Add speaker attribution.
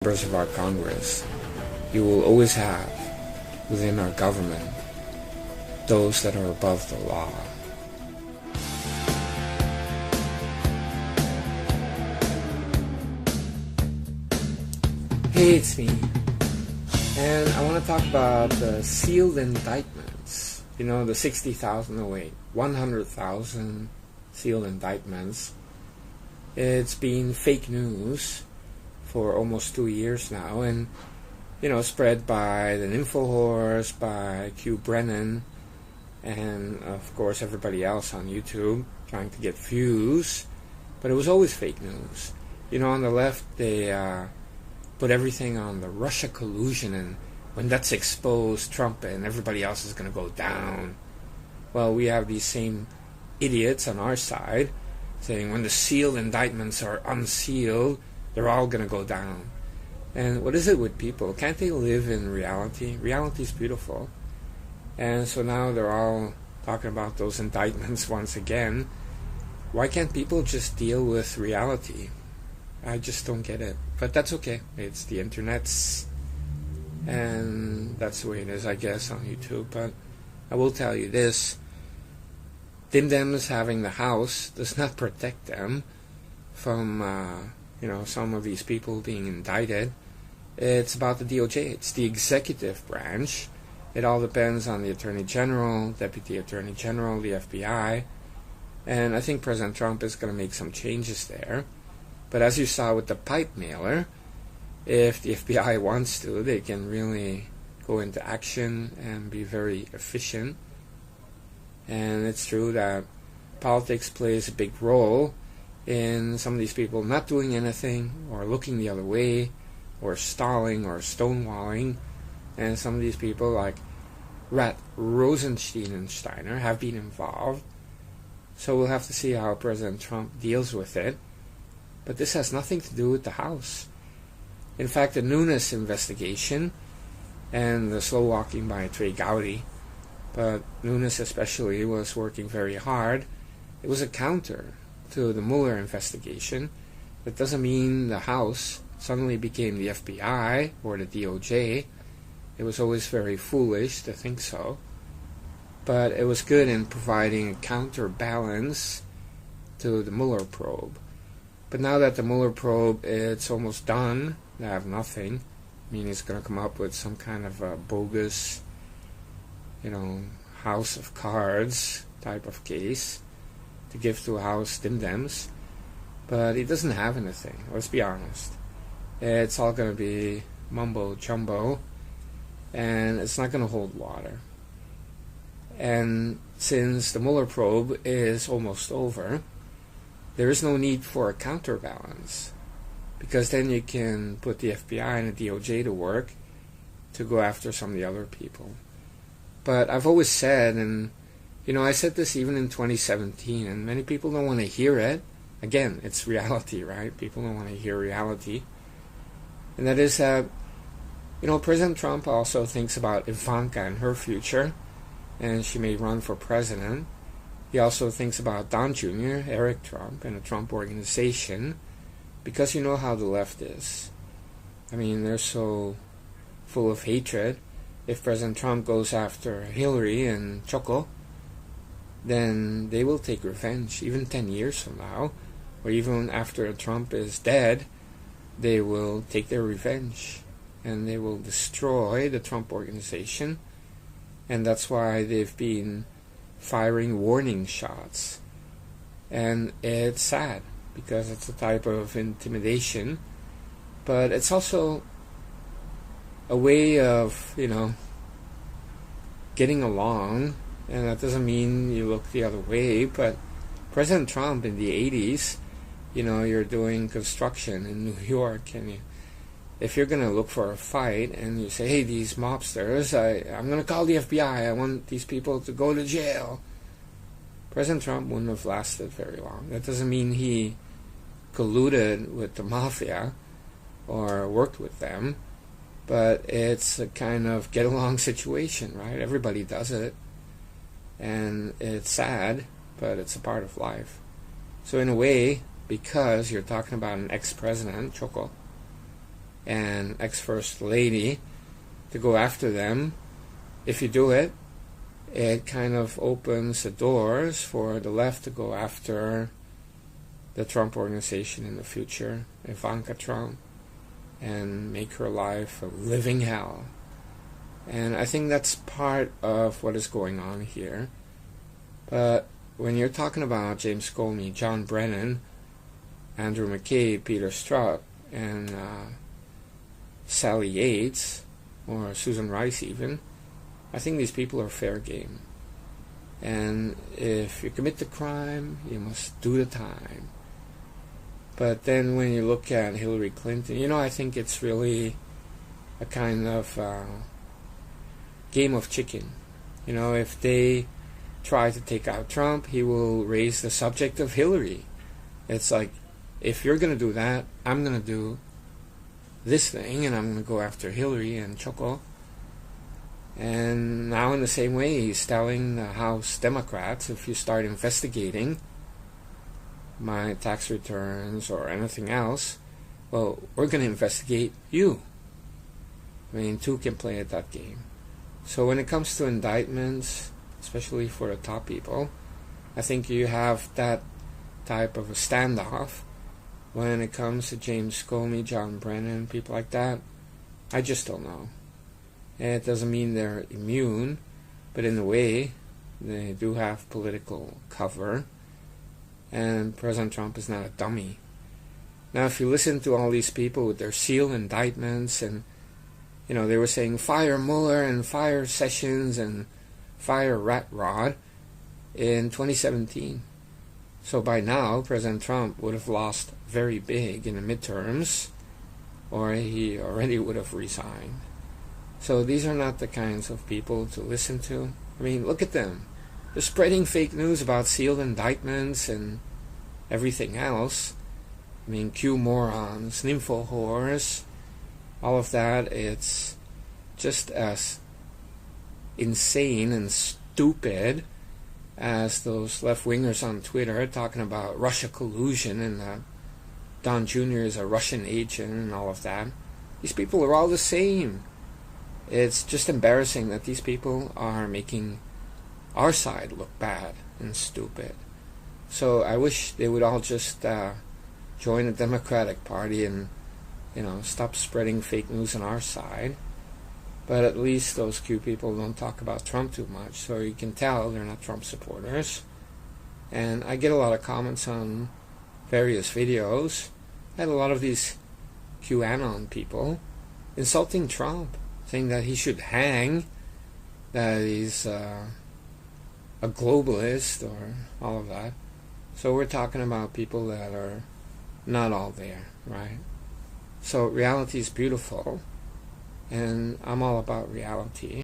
Speaker 1: members of our Congress, you will always have within our government those that are above the law. Hey, it's me. And I want to talk about the sealed indictments. You know, the 60,000, 100,000 sealed indictments. It's been fake news for almost 2 years now, and spread by the InfoHorse, by Q Brennan, and of course everybody else on YouTube trying to get views. But it was always fake news. On the left they put everything on the Russia collusion, and when that's exposed, Trump and everybody else is going to go down. Well, we have these same idiots on our side saying when the sealed indictments are unsealed, they're all going to go down. And what is it with people? Can't they live in reality? Reality is beautiful. And so now they're all talking about those indictments once again. Why can't people just deal with reality? I just don't get it. But that's okay. It's the internet's, and that's the way it is, I guess, on YouTube. But I will tell you this. Dimdems having the House does not protect them from some of these people being indicted. It's about the DOJ. It's the executive branch. It all depends on the Attorney General, Deputy Attorney General, the FBI. And I think President Trump is going to make some changes there. But as you saw with the pipe mailer, if the FBI wants to, they can really go into action and be very efficient. And it's true that politics plays a big role in some of these people not doing anything or looking the other way or stalling or stonewalling. And some of these people like Rat Rosenstein and Steiner have been involved. So we'll have to see how President Trump deals with it. But this has nothing to do with the House. In fact, the Nunes investigation and the slow walking by Trey Gowdy, but Nunes especially was working very hard. It was a counter to the Mueller investigation. That doesn't mean the House suddenly became the FBI or the DOJ. It was always very foolish to think so. But it was good in providing a counterbalance to the Mueller probe. But now that the Mueller probe it's almost done, they have nothing. I mean, he's going to come up with some kind of a bogus, House of Cards type of case to give to House Dimdems. But he doesn't have anything, let's be honest. It's all going to be mumbo-jumbo, and it's not going to hold water. And since the Mueller probe is almost over, there is no need for a counterbalance, because then you can put the FBI and the DOJ to work to go after some of the other people. But I've always said, and I said this even in 2017, and many people don't want to hear it. Again, it's reality, right? People don't want to hear reality. And that is that, President Trump also thinks about Ivanka and her future, and she may run for president. He also thinks about Don Jr., Eric Trump, and the Trump Organization, because you know how the left is. I mean, they're so full of hatred. If President Trump goes after Hillary and Choco, then they will take revenge, even 10 years from now, or even after Trump is dead, they will take their revenge, and they will destroy the Trump Organization, and that's why they've been firing warning shots. And it's sad, because it's a type of intimidation, but it's also a way of, getting along. And that doesn't mean you look the other way, but President Trump in the 80s, you're doing construction in New York, and if you're going to look for a fight and you say, hey, these mobsters, I'm going to call the FBI, I want these people to go to jail. President Trump wouldn't have lasted very long. That doesn't mean he colluded with the MAFIA or worked with them, but it's a kind of get-along situation, right? Everybody does it. And it's sad, but it's a part of life. So in a way, because you're talking about an ex-president, Choco, and ex-First Lady to go after them. If you do it, it kind of opens the doors for the left to go after the Trump organization in the future, Ivanka Trump, and make her life a living hell. And I think that's part of what is going on here. But when you're talking about James Comey, John Brennan, Andrew McCabe, Peter Strzok, and Sally Yates, or Susan Rice even, I think these people are fair game. And if you commit the crime, you must do the time. But then when you look at Hillary Clinton, I think it's really a kind of game of chicken. If they try to take out Trump, he will raise the subject of Hillary. It's like, if you're going to do that, I'm going to do this thing, and I'm going to go after Hillary and Choco. And now in the same way, he's telling the House Democrats, if you start investigating my tax returns or anything else, well, we're going to investigate you. I mean, two can play at that game. So when it comes to indictments, especially for the top people, I think you have that type of a standoff. When it comes to James Comey, John Brennan, people like that, I just don't know. And it doesn't mean they're immune, but in a way, they do have political cover. And President Trump is not a dummy. Now, if you listen to all these people with their sealed indictments, and they were saying fire Mueller and fire Sessions and fire Rat Rod in 2017. So by now, President Trump would have lost very big in the midterms, or he already would have resigned. So these are not the kinds of people to listen to. I mean, look at them. They're spreading fake news about sealed indictments and everything else. I mean, Q morons, nympho whores, all of that. It's just as insane and stupid as those left-wingers on Twitter talking about Russia collusion and that Don Jr. is a Russian agent and all of that. These people are all the same. It's just embarrassing that these people are making our side look bad and stupid. So I wish they would all just join the Democratic Party and, stop spreading fake news on our side. But at least those Q people don't talk about Trump too much, so you can tell they're not Trump supporters. And I get a lot of comments on various videos. I had a lot of these QAnon people insulting Trump, saying that he should hang, that he's a globalist, or all of that. So we're talking about people that are not all there, right? So reality is beautiful, and I'm all about reality.